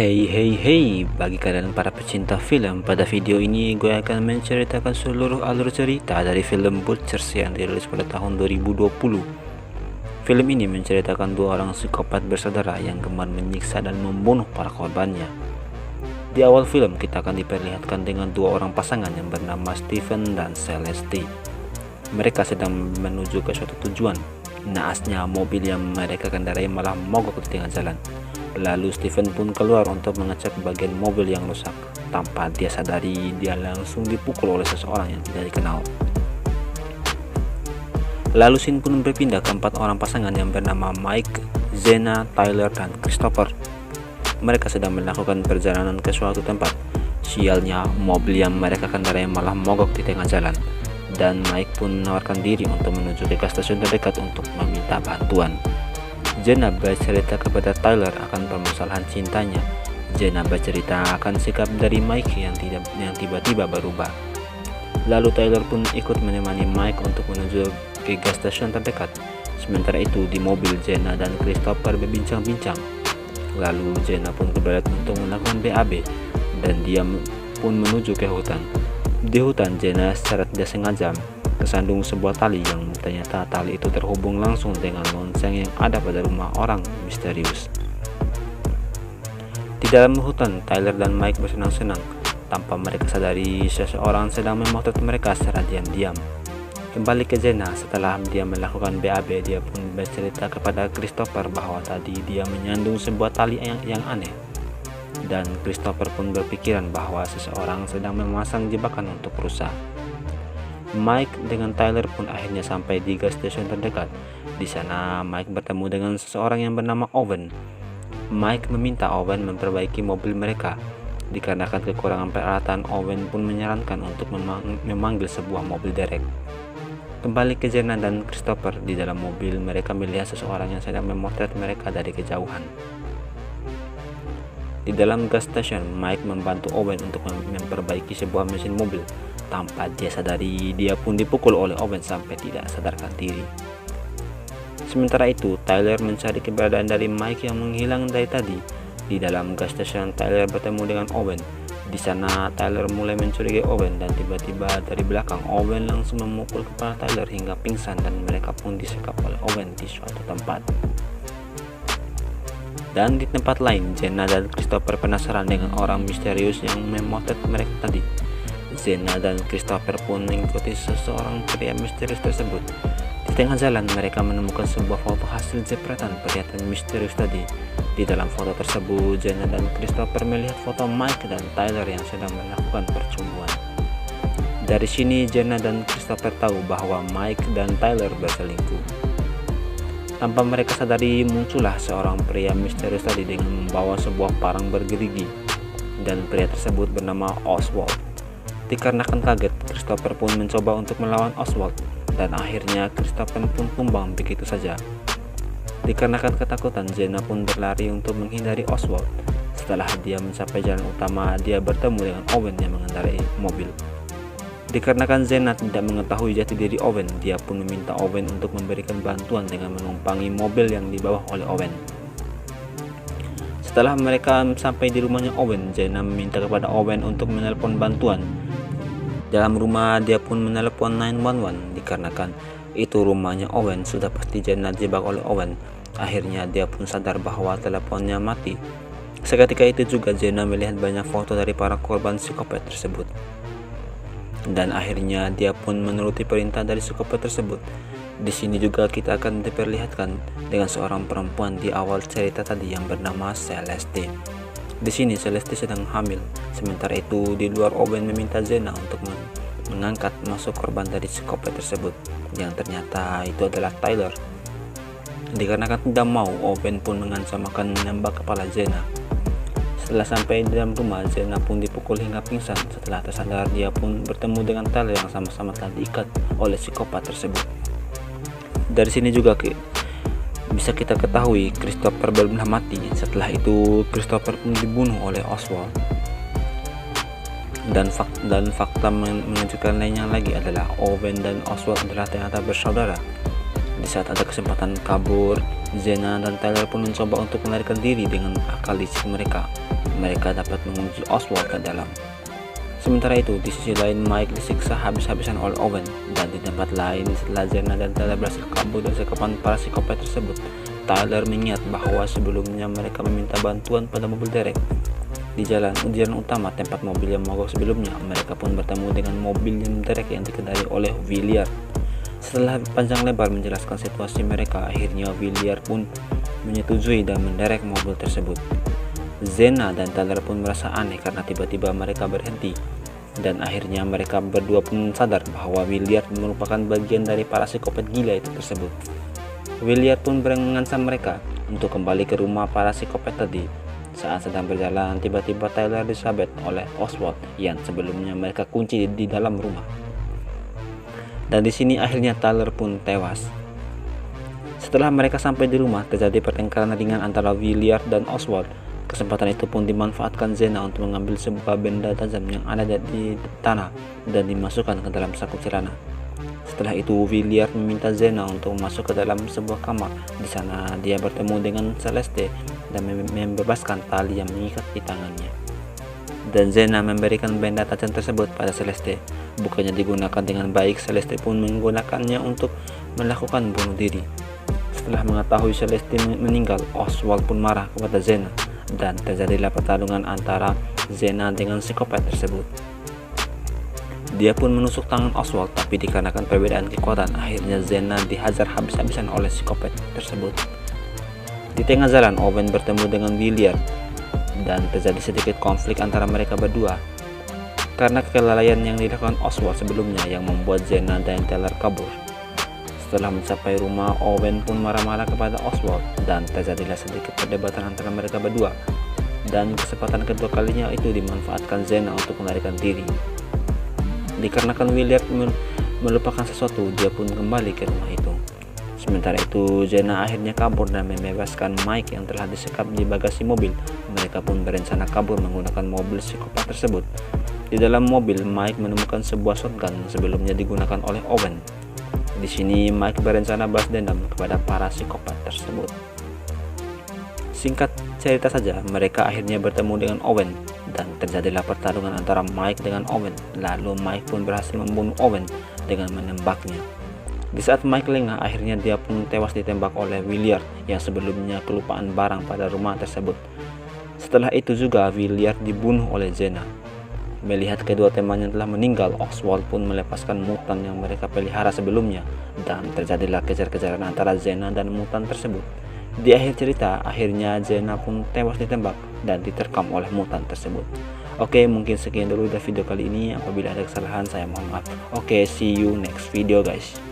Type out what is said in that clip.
Hey, bagi kalian para pecinta film, pada video ini gue akan menceritakan seluruh alur cerita dari film Butchers yang dirilis pada tahun 2020. Film ini menceritakan dua orang psikopat bersaudara yang gemar menyiksa dan membunuh para korbannya. Di awal film kita akan diperlihatkan dengan dua orang pasangan yang bernama Steven dan Celeste. Mereka sedang menuju ke suatu tujuan. Naasnya mobil yang mereka kendarai malah mogok di tengah jalan. Lalu Steven pun keluar untuk mengecek bagian mobil yang rusak. Tanpa dia sadari, dia langsung dipukul oleh seseorang yang tidak dikenal. Lalu scene pun berpindah ke empat orang pasangan yang bernama Mike, Jenna, Tyler, dan Christopher. Mereka sedang melakukan perjalanan ke suatu tempat. Sialnya, mobil yang mereka kendarai malah mogok di tengah jalan. Dan Mike pun menawarkan diri untuk menuju ke gas stasiun terdekat untuk meminta bantuan. Jenna bercerita kepada Tyler akan permasalahan cintanya. Jenna bercerita akan sikap dari Mike yang tiba-tiba berubah. Lalu Tyler pun ikut menemani Mike untuk menuju ke gas stasiun terdekat. Sementara itu di mobil Jenna dan Christopher berbincang-bincang. Lalu Jenna pun berbelat untuk melakukan BAB dan dia pun menuju ke hutan. Di hutan, Jenna secara tidak sengaja kesandung sebuah tali yang ternyata tali itu terhubung langsung dengan lonceng yang ada pada rumah orang misterius. Di dalam hutan, Tyler dan Mike bersenang-senang tanpa mereka sadari seseorang sedang memotret mereka secara diam-diam. Kembali ke Jenna, setelah dia melakukan BAB, dia pun bercerita kepada Christopher bahwa tadi dia menyandung sebuah tali yang aneh. Dan Christopher pun berpikiran bahwa seseorang sedang memasang jebakan untuk rusa. Mike dengan Tyler pun akhirnya sampai di gas station terdekat. Di sana Mike bertemu dengan seseorang yang bernama Owen. Mike meminta Owen memperbaiki mobil mereka. Dikarenakan kekurangan peralatan, Owen pun menyarankan untuk memanggil sebuah mobil derek. Kembali ke Jenna dan Christopher, di dalam mobil mereka melihat seseorang yang sedang memotret mereka dari kejauhan. Di dalam gas station, Mike membantu Owen untuk memperbaiki sebuah mesin mobil. Tanpa dia sadari, dia pun dipukul oleh Owen sampai tidak sadarkan diri. Sementara itu, Tyler mencari keberadaan dari Mike yang menghilang dari tadi. Di dalam gas station, Tyler bertemu dengan Owen. Di sana, Tyler mulai mencurigai Owen dan tiba-tiba dari belakang, Owen langsung memukul kepala Tyler hingga pingsan dan mereka pun disekap oleh Owen di suatu tempat. Dan di tempat lain, Jenna dan Christopher penasaran dengan orang misterius yang memotret mereka tadi. Jenna dan Christopher pun mengikuti seseorang pria misterius tersebut. Di tengah jalan, mereka menemukan sebuah foto hasil jepretan pria misterius tadi. Di dalam foto tersebut, Jenna dan Christopher melihat foto Mike dan Tyler yang sedang melakukan percumbuan. Dari sini, Jenna dan Christopher tahu bahwa Mike dan Tyler berselingkuh. Tanpa mereka sadari, muncullah seorang pria misterius tadi dengan membawa sebuah parang bergerigi, dan pria tersebut bernama Oswald. Dikarenakan kaget, Christopher pun mencoba untuk melawan Oswald, dan akhirnya Christopher pun tumbang begitu saja. Dikarenakan ketakutan, Jenna pun berlari untuk menghindari Oswald. Setelah dia mencapai jalan utama, dia bertemu dengan Owen yang mengendarai mobil. Dikarenakan Jenna tidak mengetahui jati diri Owen, dia pun meminta Owen untuk memberikan bantuan dengan menumpangi mobil yang dibawa oleh Owen. Setelah mereka sampai di rumahnya Owen, Jenna meminta kepada Owen untuk menelpon bantuan. Dalam rumah, dia pun menelpon 911 dikarenakan itu rumahnya Owen. Sudah pasti Jenna dijebak oleh Owen. Akhirnya dia pun sadar bahwa teleponnya mati. Seketika itu juga Jenna melihat banyak foto dari para korban psikopat tersebut. Dan akhirnya dia pun menuruti perintah dari psikopat tersebut. Di sini juga kita akan diperlihatkan dengan seorang perempuan di awal cerita tadi yang bernama Celeste. Di sini Celeste sedang hamil. Sementara itu di luar, Owen meminta Jenna untuk mengangkat masuk korban dari psikopat tersebut, yang ternyata itu adalah Tyler. Dikarenakan tidak mau, Owen pun mengancam akan menembak kepala Jenna. Setelah sampai di dalam rumah, Jenna pun dipukul hingga pingsan. Setelah tersadar, dia pun bertemu dengan Tyler yang sama-sama telah diikat oleh psikopat tersebut. Dari sini juga bisa kita ketahui Christopher benar-benar mati. Setelah itu Christopher pun dibunuh oleh Oswald. Dan fakta mengejutkan lainnya lagi adalah Owen dan Oswald adalah ternyata bersaudara. Di saat ada kesempatan kabur, Jenna dan Tyler pun mencoba untuk melarikan diri dengan akal licik mereka. mereka dapat mengunci Oswald ke dalam. Sementara itu, di sisi lain Mike disiksa habis-habisan oleh Owen, dan di tempat lain setelah Jenna dan Tyler berhasil kabur dari sekapan para psikopat tersebut, Tyler mengingat bahwa sebelumnya mereka meminta bantuan pada mobil Derek. Di jalan utama tempat mobil yang mogok sebelumnya, mereka pun bertemu dengan mobil yang Derek yang dikendarai oleh Villiers. Setelah panjang lebar menjelaskan situasi mereka, akhirnya Villiers pun menyetujui dan menderek mobil tersebut. Jenna dan Tyler pun merasa aneh karena tiba-tiba mereka berhenti, dan akhirnya mereka berdua pun sadar bahwa Villiers merupakan bagian dari para psikopat gila itu tersebut. Villiers pun mengancam mereka untuk kembali ke rumah para psikopat tadi. Saat sedang berjalan, tiba-tiba Tyler disabet oleh Oswald yang sebelumnya mereka kunci di dalam rumah. Dan di sini akhirnya Tyler pun tewas. Setelah mereka sampai di rumah, terjadi pertengkaran ringan antara Villiers dan Oswald. Kesempatan itu pun dimanfaatkan Jenna untuk mengambil sebuah benda tajam yang ada di tanah dan dimasukkan ke dalam saku celana. Setelah itu, Villiers meminta Jenna untuk masuk ke dalam sebuah kamar. Di sana dia bertemu dengan Celeste dan membebaskan tali yang mengikat di tangannya. Dan Jenna memberikan benda tajam tersebut pada Celeste. Bukannya digunakan dengan baik, Celeste pun menggunakannya untuk melakukan bunuh diri. Setelah mengetahui Celeste meninggal, Oswald pun marah kepada Jenna, dan terjadilah pertarungan antara Jenna dengan psikopat tersebut. Dia pun menusuk tangan Oswald, tapi dikarenakan perbedaan kekuatan, akhirnya Jenna dihajar habis-habisan oleh psikopat tersebut. Di tengah jalan, Owen bertemu dengan Villiers, dan terjadi sedikit konflik antara mereka berdua karena kelalaian yang dilakukan Oswald sebelumnya yang membuat Jenna dan Tyler kabur. Setelah mencapai rumah, Owen pun marah-marah kepada Oswald, dan terjadilah sedikit perdebatan antara mereka berdua. Dan kesempatan kedua kalinya itu dimanfaatkan Jenna untuk melarikan diri. Dikarenakan Villiers melupakan sesuatu, dia pun kembali ke rumah itu. Sementara itu, Jenna akhirnya kabur dan membebaskan Mike yang telah disekap di bagasi mobil. Mereka pun berencana kabur menggunakan mobil psikopat tersebut. Di dalam mobil, Mike menemukan sebuah shotgun yang sebelumnya digunakan oleh Owen. Di sini Mike berencana balas dendam kepada para psikopat tersebut. Singkat cerita saja, mereka akhirnya bertemu dengan Owen, dan terjadilah pertarungan antara Mike dengan Owen. Lalu Mike pun berhasil membunuh Owen dengan menembaknya. Di saat Mike lengah, akhirnya dia pun tewas ditembak oleh Villiers yang sebelumnya kelupaan barang pada rumah tersebut. Setelah itu juga Villiers dibunuh oleh Jenna. Melihat kedua temannya telah meninggal, Oswald pun melepaskan mutan yang mereka pelihara sebelumnya, dan terjadilah kejar-kejaran antara Jenna dan mutan tersebut. Di akhir cerita, akhirnya Jenna pun tewas ditembak dan diterkam oleh mutan tersebut. Oke, mungkin sekian dulu dari video kali ini. Apabila ada kesalahan, saya mohon maaf. Oke, see you next video guys.